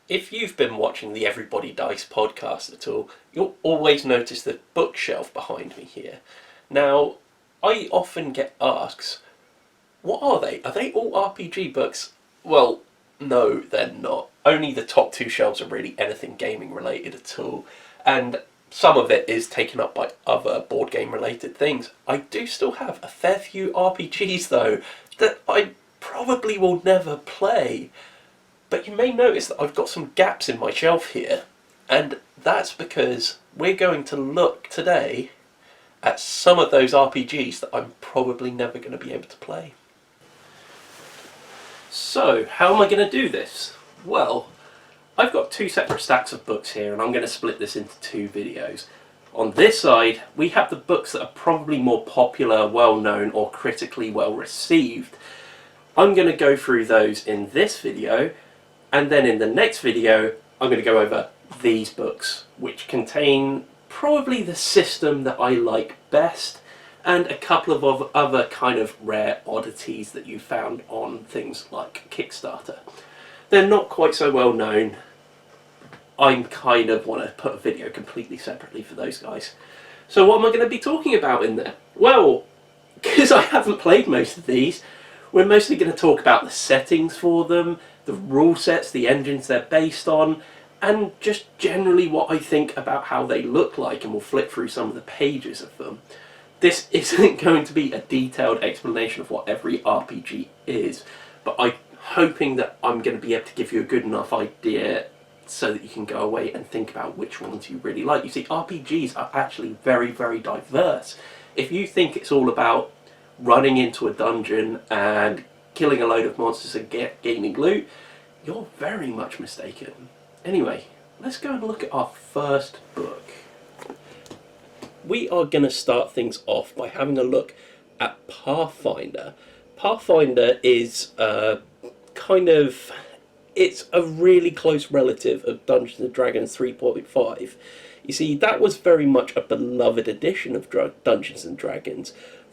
If you've been watching the Everybody Dice podcast at all, you'll always notice the bookshelf behind me here. Now, I often get asked, what are they? Are they all RPG books? Well, no, they're not. Only the top two shelves are really anything gaming related at all. And some of it is taken up by other board game related things. I do still have a fair few RPGs though, that I probably will never play. But you may notice that I've got some gaps in my shelf here, and that's because we're going to look today at some of those RPGs that I'm probably never going to be able to play. So, how am I going to do this? Well, I've got two separate stacks of books here, and I'm going to split this into two videos. On this side, we have the books that are probably more popular, well-known, or critically well-received. I'm going to go through those in this video, and then in the next video, I'm going to go over these books, which contain probably the system that I like best, and a couple of other kind of rare oddities that you found on things like Kickstarter. They're not quite so well known. I kind of want to put a video completely separately for those guys. So what am I going to be talking about in there? Well, because I haven't played most of these, we're mostly going to talk about the settings for them, the rule sets, the engines they're based on, and just generally what I think about how they look like, and we'll flip through some of the pages of them. This isn't going to be a detailed explanation of what every RPG is, but I'm hoping that I'm going to be able to give you a good enough idea so that you can go away and think about which ones you really like. You see, RPGs are actually very, very diverse. If you think it's all about running into a dungeon and killing a load of monsters and gaining loot, you're very much mistaken. Anyway, let's go and look at our first book. We are going to start things off by having a look at Pathfinder. Pathfinder is it's a really close relative of Dungeons & Dragons 3.5. You see, that was very much a beloved edition of Dungeons & Dragons.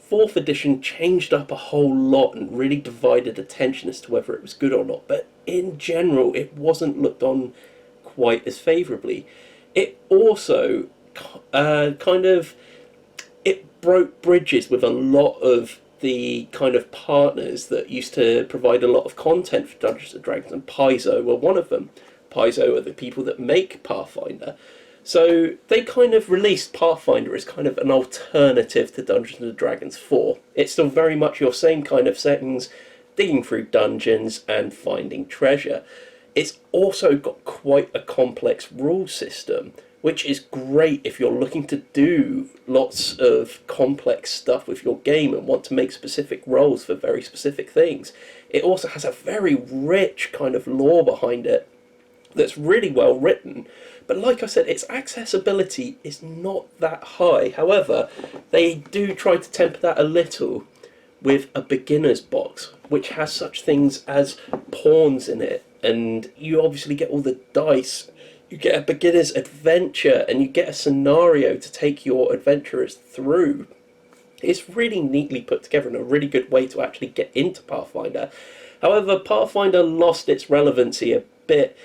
4th edition changed up a whole lot and really divided attention as to whether it was good or not, but in general it wasn't looked on quite as favourably. It also it broke bridges with a lot of the kind of partners that used to provide a lot of content for Dungeons & Dragons, and Paizo were one of them. Paizo are the people that make Pathfinder. So they kind of released Pathfinder as kind of an alternative to Dungeons & Dragons 4. It's still very much your same kind of settings, digging through dungeons and finding treasure. It's also got quite a complex rule system, which is great if you're looking to do lots of complex stuff with your game and want to make specific rolls for very specific things. It also has a very rich kind of lore behind it that's really well written. But like I said, its accessibility is not that high. However, they do try to temper that a little with a beginner's box, which has such things as pawns in it. And you obviously get all the dice. You get a beginner's adventure, and you get a scenario to take your adventurers through. It's really neatly put together and a really good way to actually get into Pathfinder. However, Pathfinder lost its relevancy a bit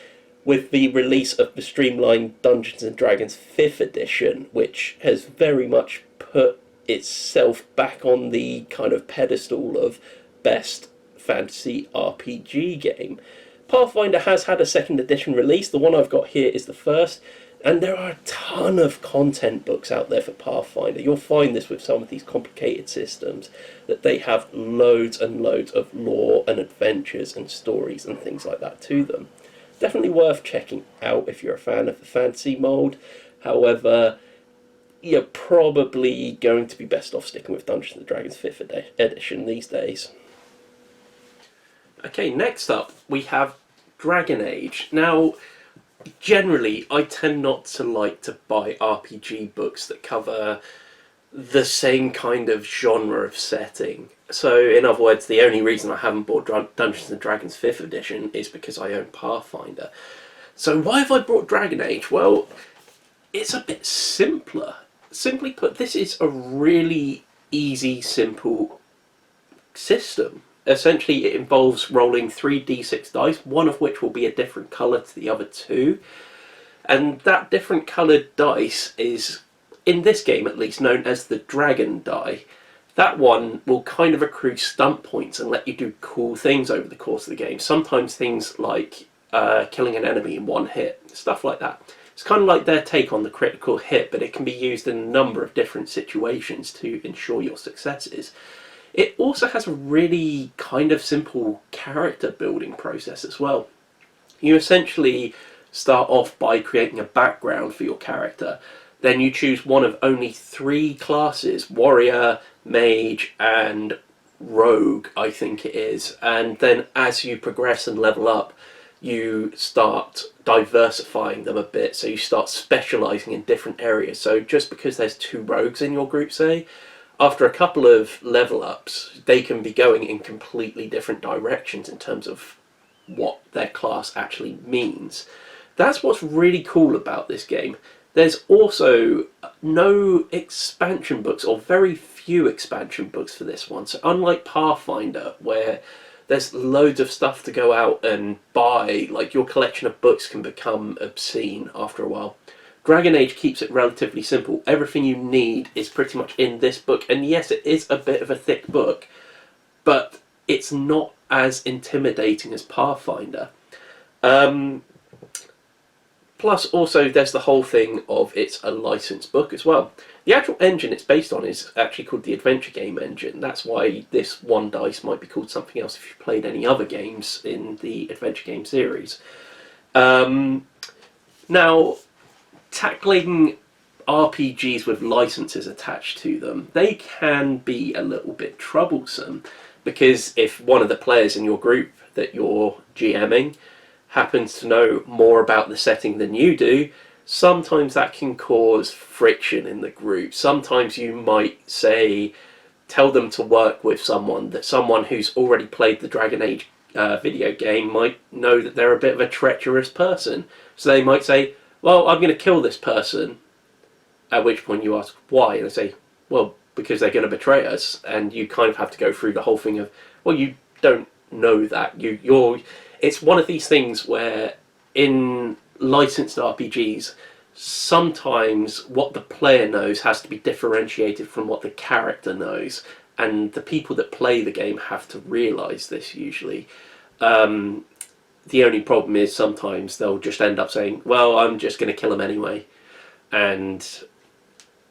with the release of the streamlined Dungeons & Dragons 5th edition, which has very much put itself back on the kind of pedestal of best fantasy RPG game. Pathfinder has had a 2nd edition release. The one I've got here is the first, and there are a ton of content books out there for Pathfinder. You'll find this with some of these complicated systems, that they have loads and loads of lore and adventures and stories and things like that to them. Definitely worth checking out if you're a fan of the fantasy mode. However, you're probably going to be best off sticking with Dungeons & Dragons 5th edition these days. Okay, next up we have Dragon Age. Now, generally I tend not to like to buy RPG books that cover the same kind of genre of setting. So, in other words, the only reason I haven't bought Dungeons & Dragons 5th edition is because I own Pathfinder. So why have I brought Dragon Age? Well, it's a bit simpler. Simply put, this is a really easy, simple system. Essentially, it involves rolling 3d6 dice, one of which will be a different colour to the other two. And that different coloured dice is, in this game at least, known as the dragon die. That one will kind of accrue stunt points and let you do cool things over the course of the game. Sometimes things like killing an enemy in one hit, stuff like that. It's kind of like their take on the critical hit, but it can be used in a number of different situations to ensure your successes. It also has a really kind of simple character building process as well. You essentially start off by creating a background for your character. Then you choose one of only 3 classes: warrior, mage, and rogue, I think it is. And then as you progress and level up, you start diversifying them a bit. So you start specialising in different areas. So just because there's 2 rogues in your group, say, after a couple of level ups, they can be going in completely different directions in terms of what their class actually means. That's what's really cool about this game. There's also no expansion books, or very few expansion books for this one. So unlike Pathfinder, where there's loads of stuff to go out and buy, like your collection of books can become obscene after a while, Dragon Age keeps it relatively simple. Everything you need is pretty much in this book, and yes, it is a bit of a thick book, but it's not as intimidating as Pathfinder. Plus, also, there's the whole thing of it's a licensed book as well. The actual engine it's based on is actually called the Adventure Game Engine. That's why this one dice might be called something else if you've played any other games in the Adventure Game series. Now, tackling RPGs with licenses attached to them, they can be a little bit troublesome, because if one of the players in your group that you're GMing happens to know more about the setting than you do, sometimes that can cause friction in the group. Sometimes you might say, tell them to work with someone who's already played the Dragon Age video game might know that they're a bit of a treacherous person. So they might say, well, I'm going to kill this person. At which point you ask, why? And they say, well, because they're going to betray us. And you kind of have to go through the whole thing of, well, you don't know that. It's one of these things where in licensed RPGs, sometimes what the player knows has to be differentiated from what the character knows. And the people that play the game have to realise this usually. The only problem is sometimes they'll just end up saying, well, I'm just going to kill him anyway. And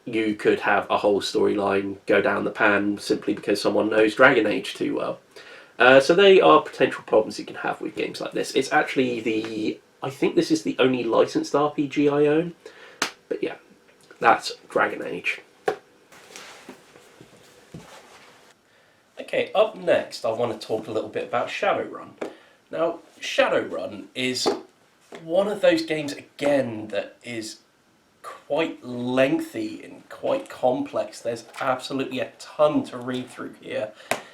you could have a whole storyline go down the pan simply because someone knows Dragon Age too well. So they are potential problems you can have with games like this. It's actually I think this is the only licensed RPG I own. But yeah, that's Dragon Age. Okay, up next I want to talk a little bit about Shadowrun. Now, Shadowrun is one of those games, again, that is quite lengthy and quite complex. There's absolutely a ton to read through here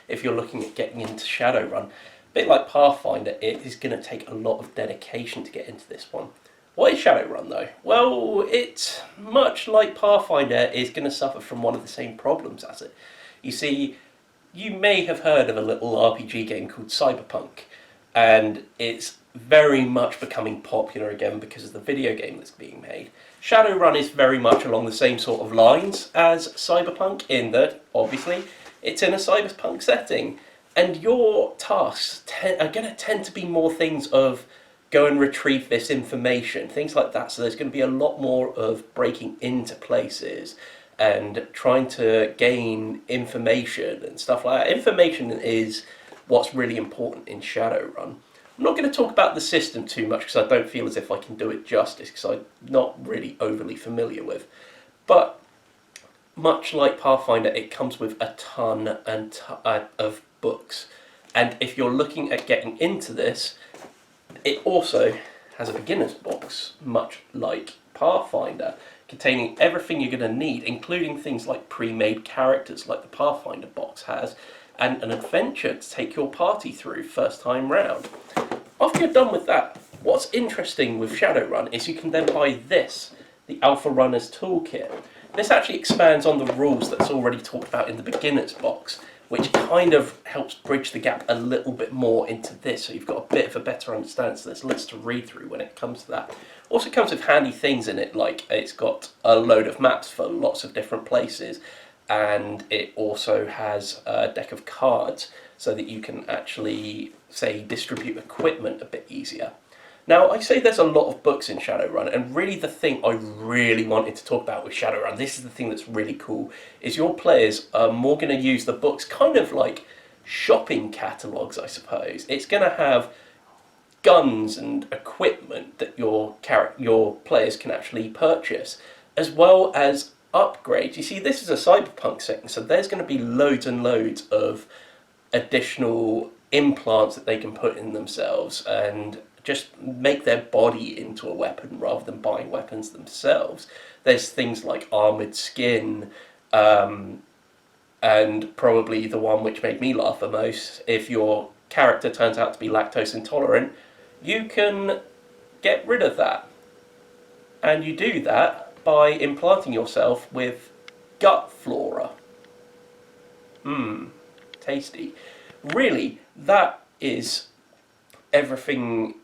if you're looking at getting into Shadowrun. A bit like Pathfinder, it is going to take a lot of dedication to get into this one. What is Shadowrun, though? Well, it's much like Pathfinder is going to suffer from one of the same problems as it. You see, you may have heard of a little RPG game called Cyberpunk, and it's very much becoming popular again because of the video game that's being made. Shadowrun is very much along the same sort of lines as Cyberpunk, in that, obviously, it's in a cyberpunk setting, and your tasks are going to tend to be more things of go and retrieve this information, things like that. So there's going to be a lot more of breaking into places and trying to gain information and stuff like that. Information is what's really important in Shadowrun. I'm not going to talk about the system too much because I don't feel as if I can do it justice, because I'm not really overly familiar with. But much like Pathfinder, it comes with a ton of books. And if you're looking at getting into this, it also has a beginner's box, much like Pathfinder, containing everything you're going to need, including things like pre-made characters like the Pathfinder box has, and an adventure to take your party through first time round. After you're done with that, what's interesting with Shadowrun is you can then buy this, the Alpha Runner's Toolkit. This actually expands on the rules that's already talked about in the beginner's box, which kind of helps bridge the gap a little bit more into this, so you've got a bit of a better understanding. So there's lots to read through when it comes to that. Also comes with handy things in it, like it's got a load of maps for lots of different places, and it also has a deck of cards so that you can actually, say, distribute equipment a bit easier. Now, I say there's a lot of books in Shadowrun, and really the thing I really wanted to talk about with Shadowrun, this is the thing that's really cool, is your players are more going to use the books kind of like shopping catalogues, I suppose. It's going to have guns and equipment that your players can actually purchase, as well as upgrades. You see, this is a cyberpunk setting, so there's going to be loads and loads of additional implants that they can put in themselves and just make their body into a weapon rather than buying weapons themselves. There's things like armoured skin, and probably the one which made me laugh the most, if your character turns out to be lactose intolerant, you can get rid of that. And you do that by implanting yourself with gut flora. Tasty. Really, that is everything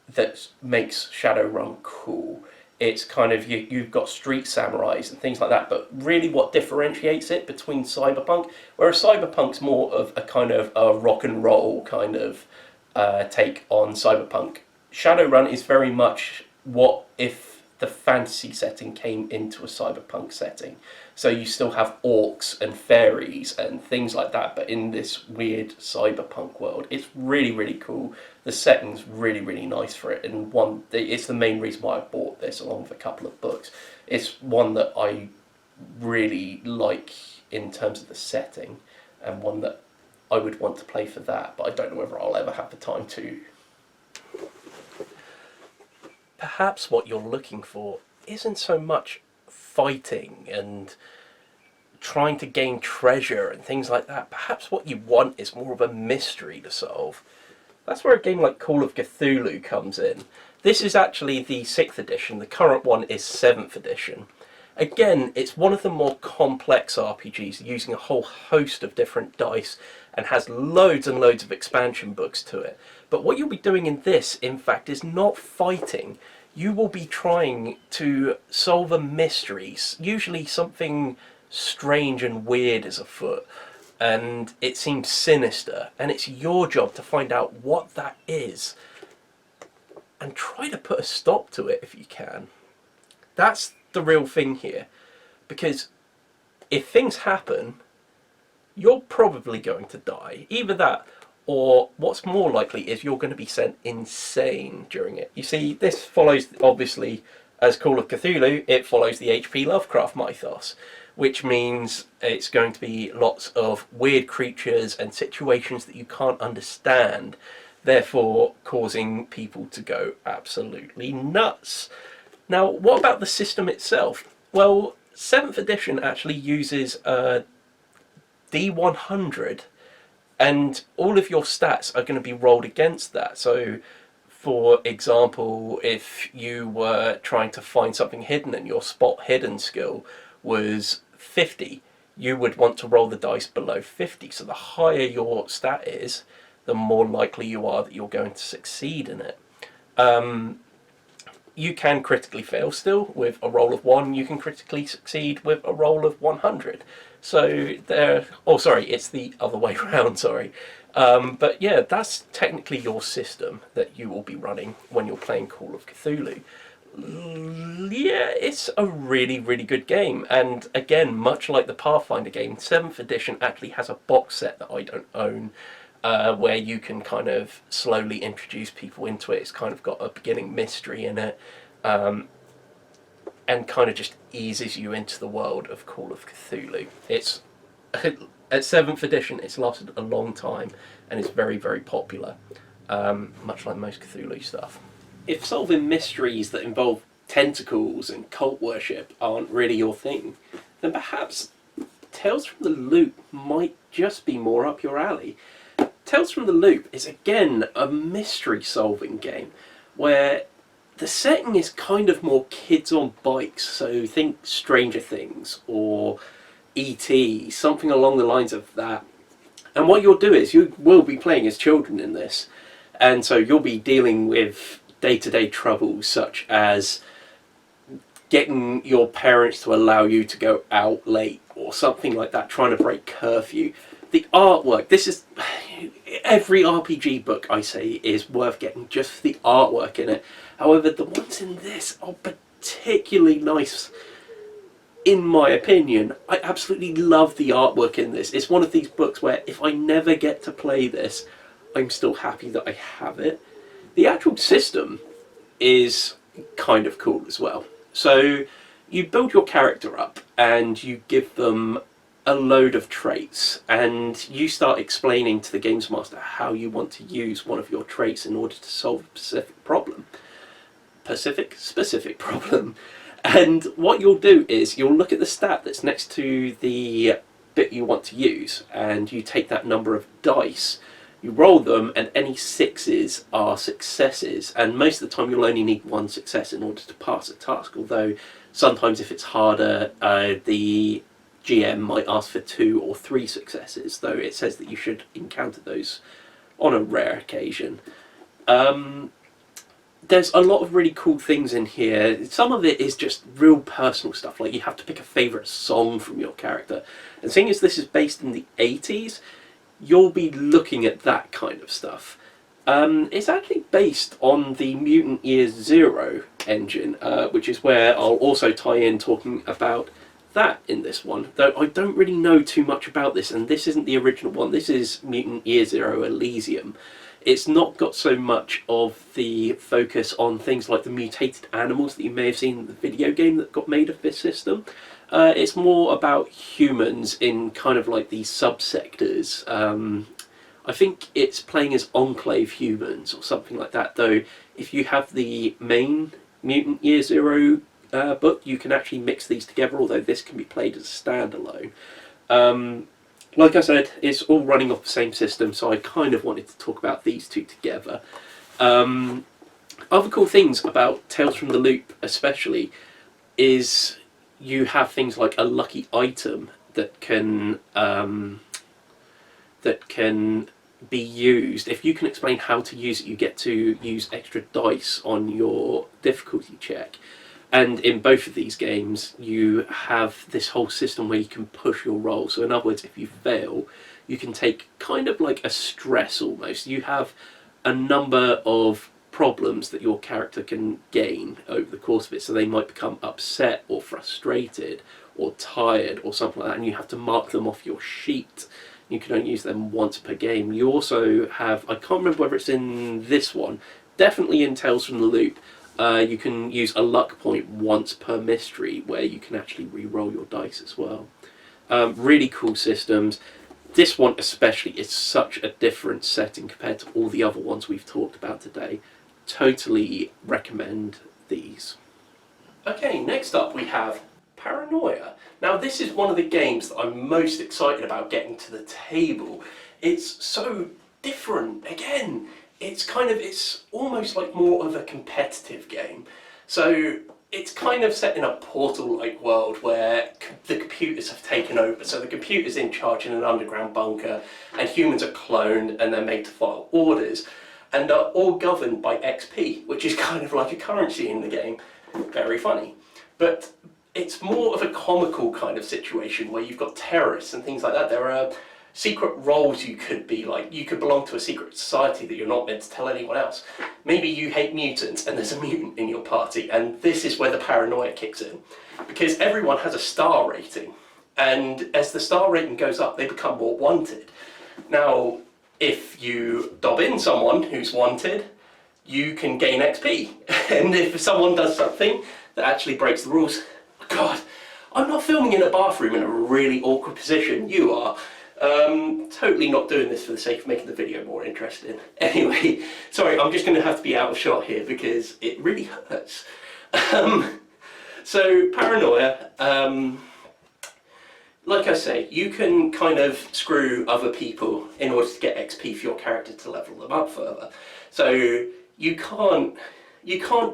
that makes Shadowrun cool. It's kind of, you've got street samurais and things like that, but really what differentiates it between cyberpunk, whereas cyberpunk's more of a kind of a rock and roll kind of take on cyberpunk, Shadowrun is very much what if the fantasy setting came into a cyberpunk setting. So you still have orcs and fairies and things like that, but in this weird cyberpunk world. It's really, really cool. The setting's really, really nice for it, and it's the main reason why I bought this, along with a couple of books. It's one that I really like in terms of the setting, and one that I would want to play for that, but I don't know whether I'll ever have the time to. Perhaps what you're looking for isn't so much fighting and trying to gain treasure and things like that. Perhaps what you want is more of a mystery to solve. That's where a game like Call of Cthulhu comes in. This is actually the 6th edition, the current one is 7th edition. Again, it's one of the more complex RPGs, using a whole host of different dice, and has loads and loads of expansion books to it. But what you'll be doing in this, in fact, is not fighting. You will be trying to solve a mystery. Usually something strange and weird is afoot, and it seems sinister, and it's your job to find out what that is and try to put a stop to it if you can. That's the real thing here, because if things happen, you're probably going to die. Either that, or what's more likely is you're going to be sent insane during it. You see, this follows, obviously, as Call of Cthulhu, it follows the H.P. Lovecraft mythos, which means it's going to be lots of weird creatures and situations that you can't understand, therefore causing people to go absolutely nuts. Now, what about the system itself? Well, 7th edition actually uses D100, and all of your stats are going to be rolled against that. So, for example, if you were trying to find something hidden and your spot hidden skill was 50, you would want to roll the dice below 50. So the higher your stat is, the more likely you are that you're going to succeed in it. You can critically fail still with a roll of 1. You can critically succeed with a roll of 100. So there. Oh, sorry, it's the other way around. Sorry. But yeah, that's technically your system that you will be running when you're playing Call of Cthulhu. Yeah, it's a really, really good game. And again, much like the Pathfinder game, 7th edition actually has a box set that I don't own, where you can kind of slowly introduce people into it. It's kind of got a beginning mystery in it, and kind of just eases you into the world of Call of Cthulhu. It's at 7th edition, it's lasted a long time, and it's very, very popular, much like most Cthulhu stuff. If solving mysteries that involve tentacles and cult worship aren't really your thing, then perhaps Tales from the Loop might just be more up your alley. Tales from the Loop is again a mystery solving game where the setting is kind of more kids on bikes, so think Stranger Things or E.T., something along the lines of that. And what you'll do is you will be playing as children in this, and so you'll be dealing with day-to-day troubles such as getting your parents to allow you to go out late or something like that, trying to break curfew. The artwork, this is, every RPG book I say is worth getting just for the artwork in it. However, the ones in this are particularly nice, in my opinion. I absolutely love the artwork in this. It's one of these books where if I never get to play this, I'm still happy that I have it. The actual system is kind of cool as well. So you build your character up and you give them a load of traits, and you start explaining to the games master how you want to use one of your traits in order to solve a specific problem. Specific problem. And what you'll do is you'll look at the stat that's next to the bit you want to use, and you take that number of dice, you roll them, and any sixes are successes, and most of the time you'll only need one success in order to pass a task, although sometimes if it's harder, the GM might ask for 2 or 3 successes, though it says that you should encounter those on a rare occasion. There's a lot of really cool things in here. Some of it is just real personal stuff, like you have to pick a favourite song from your character. And seeing as this is based in the 80s, you'll be looking at that kind of stuff. It's actually based on the Mutant Year Zero engine, which is where I'll also tie in talking about that in this one, though I don't really know too much about this, and this isn't the original one. This is Mutant Year Zero Elysium. It's not got so much of the focus on things like the mutated animals that you may have seen in the video game that got made of this system. It's more about humans in kind of like these subsectors. I think it's playing as enclave humans or something like that, though if you have the main Mutant Year Zero book, you can actually mix these together, although this can be played as a standalone. Like I said, it's all running off the same system, so I kind of wanted to talk about these two together. Other cool things about Tales from the Loop especially is you have things like a lucky item that can be used. If you can explain how to use it, you get to use extra dice on your difficulty check. And in both of these games, you have this whole system where you can push your roll. So in other words, if you fail, you can take kind of like a stress almost. You have a number of problems that your character can gain over the course of it. So they might become upset or frustrated or tired or something like that, and you have to mark them off your sheet. You can only use them once per game. You also have, I can't remember whether it's in this one, definitely in Tales from the Loop, you can use a luck point once per mystery where you can actually re-roll your dice as well. Really cool systems. This one especially is such a different setting compared to all the other ones we've talked about today. Totally recommend these. Okay, next up we have Paranoia. Now this is one of the games that I'm most excited about getting to the table. It's so different. Again, it's almost like more of a competitive game. So it's kind of set in a Portal-like world where the computers have taken over. So the computer's in charge in an underground bunker, and humans are cloned and they're made to file orders, and are all governed by XP, which is kind of like a currency in the game. Very funny. But it's more of a comical kind of situation where you've got terrorists and things like that. There are secret roles you could be like. You could belong to a secret society that you're not meant to tell anyone else. Maybe you hate mutants and there's a mutant in your party, and this is where the paranoia kicks in. Because everyone has a star rating, and as the star rating goes up, they become more wanted. Now, if you dob in someone who's wanted, you can gain XP. And if someone does something that actually breaks the rules, God, I'm not filming in a bathroom in a really awkward position, you are. Totally not doing this for the sake of making the video more interesting. Anyway, sorry, I'm just going to have to be out of shot here because it really hurts. So, Paranoia, like I say, you can kind of screw other people in order to get XP for your character to level them up further. So, you can't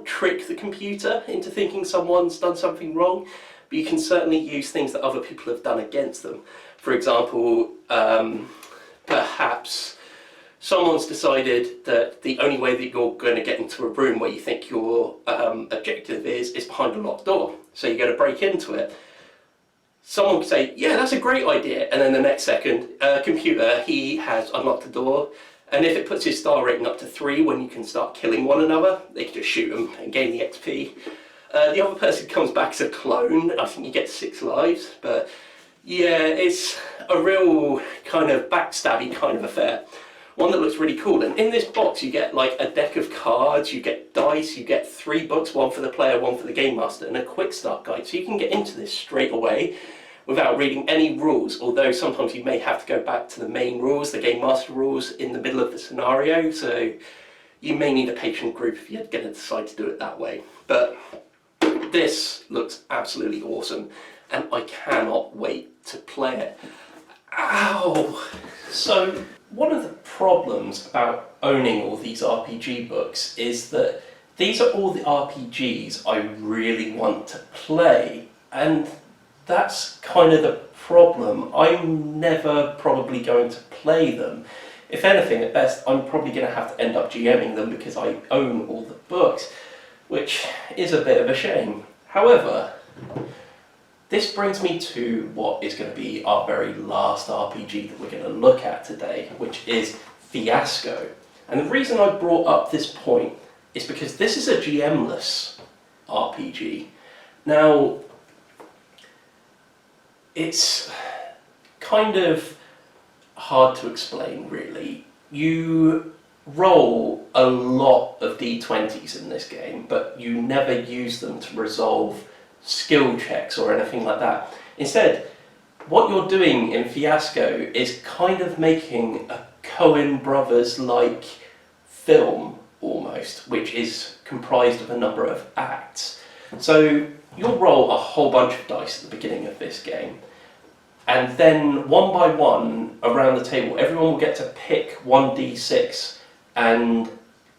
trick the computer into thinking someone's done something wrong, but you can certainly use things that other people have done against them. For example, perhaps someone's decided that the only way that you're going to get into a room where you think your objective is behind a locked door. So you're going to break into it. Someone could say, yeah, that's a great idea. And then the next second, computer, he has unlocked the door. And if it puts his star rating up to 3 when you can start killing one another, they can just shoot them and gain the XP. The other person comes back as a clone. I think you get 6 lives. But yeah, it's a real kind of backstabby kind of affair. One that looks really cool. And in this box you get like a deck of cards, you get dice, you get 3 books, one for the player, one for the game master, and a quick start guide. So you can get into this straight away without reading any rules, although sometimes you may have to go back to the main rules, the game master rules, in the middle of the scenario. So you may need a patient group if you're going to decide to do it that way. But this looks absolutely awesome, and I cannot wait to play it. Ow! So one of the problems about owning all these RPG books is that these are all the RPGs I really want to play, and that's kind of the problem. I'm never probably going to play them. If anything, at best, I'm probably going to have to end up GMing them because I own all the books, which is a bit of a shame. However, this brings me to what is going to be our very last RPG that we're going to look at today, which is Fiasco. And the reason I brought up this point is because this is a GM-less RPG. Now, it's kind of hard to explain, really. You roll a lot of d20s in this game, but you never use them to resolve skill checks or anything like that. Instead, what you're doing in Fiasco is kind of making a Coen Brothers-like film, almost, which is comprised of a number of acts. So you'll roll a whole bunch of dice at the beginning of this game, and then one by one around the table, everyone will get to pick 1d6 and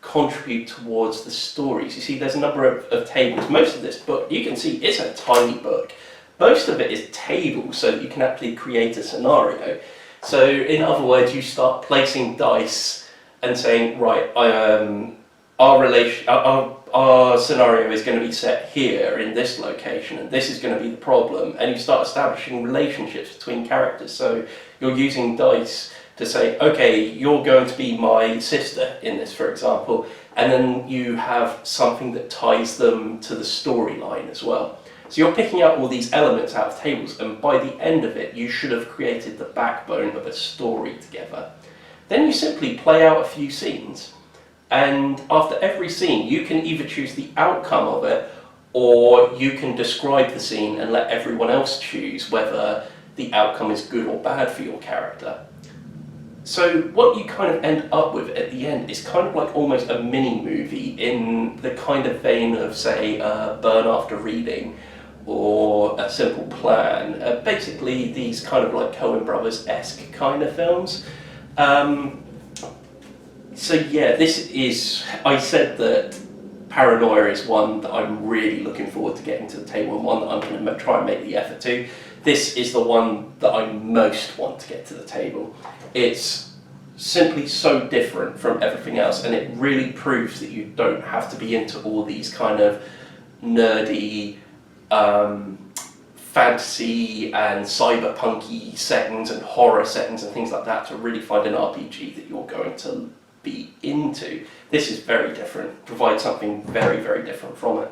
contribute towards the stories. You see, there's a number of tables. Most of this book, you can see, it's a tiny book. Most of it is tables, so that you can actually create a scenario. So, in other words, you start placing dice and saying, right, our scenario is going to be set here in this location, and this is going to be the problem. And you start establishing relationships between characters. So you're using dice to say, okay, you're going to be my sister in this, for example, and then you have something that ties them to the storyline as well. So you're picking out all these elements out of tables, and by the end of it, you should have created the backbone of a story together. Then you simply play out a few scenes, and after every scene, you can either choose the outcome of it, or you can describe the scene and let everyone else choose whether the outcome is good or bad for your character. So what you kind of end up with at the end is kind of like almost a mini-movie in the kind of vein of, say, Burn After Reading or A Simple Plan. Basically these kind of like Coen Brothers-esque kind of films. So yeah, this is, I said that Paranoia is one that I'm really looking forward to getting to the table, and one that I'm going to try and make the effort to. This is the one that I most want to get to the table. It's simply so different from everything else, and it really proves that you don't have to be into all these kind of nerdy fantasy and cyberpunky settings and horror settings and things like that to really find an RPG that you're going to be into. This is very different, provides something very, very different from it.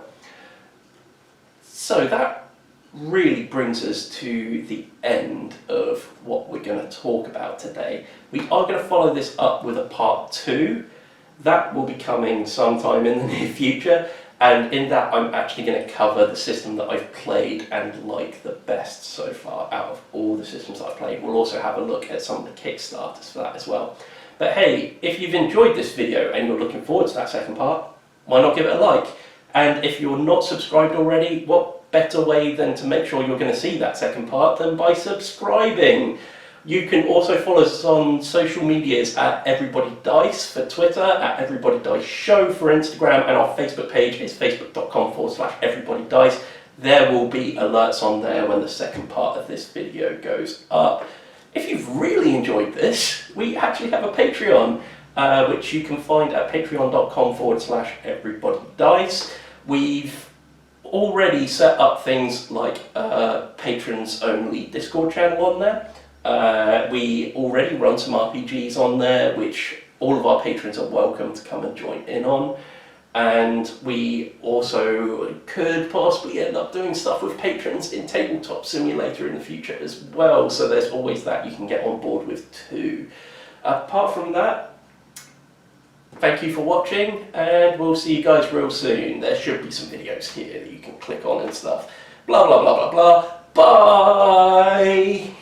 So that really brings us to the end of what we're going to talk about today. We are going to follow this up with a part 2. That will be coming sometime in the near future, and in that I'm actually going to cover the system that I've played and like the best so far out of all the systems that I've played. We'll also have a look at some of the Kickstarters for that as well. But hey, if you've enjoyed this video and you're looking forward to that second part, why not give it a like? And if you're not subscribed already, what better way than to make sure you're going to see that second part than by subscribing? You can also follow us on social medias at Everybody Dice for Twitter, at Everybody Dice Show for Instagram, and our Facebook page is facebook.com/everybodydice. There will be alerts on there when the second part of this video goes up. If you've really enjoyed this, we actually have a Patreon, which you can find at patreon.com/everybodydice. We've already set up things like patrons only Discord channel on there. We already run some RPGs on there, which all of our patrons are welcome to come and join in on. And we also could possibly end up doing stuff with patrons in Tabletop Simulator in the future as well, so there's always that you can get on board with too. Apart from that, thank you for watching, and we'll see you guys real soon. There should be some videos here that you can click on and stuff. Blah blah blah blah blah. Bye!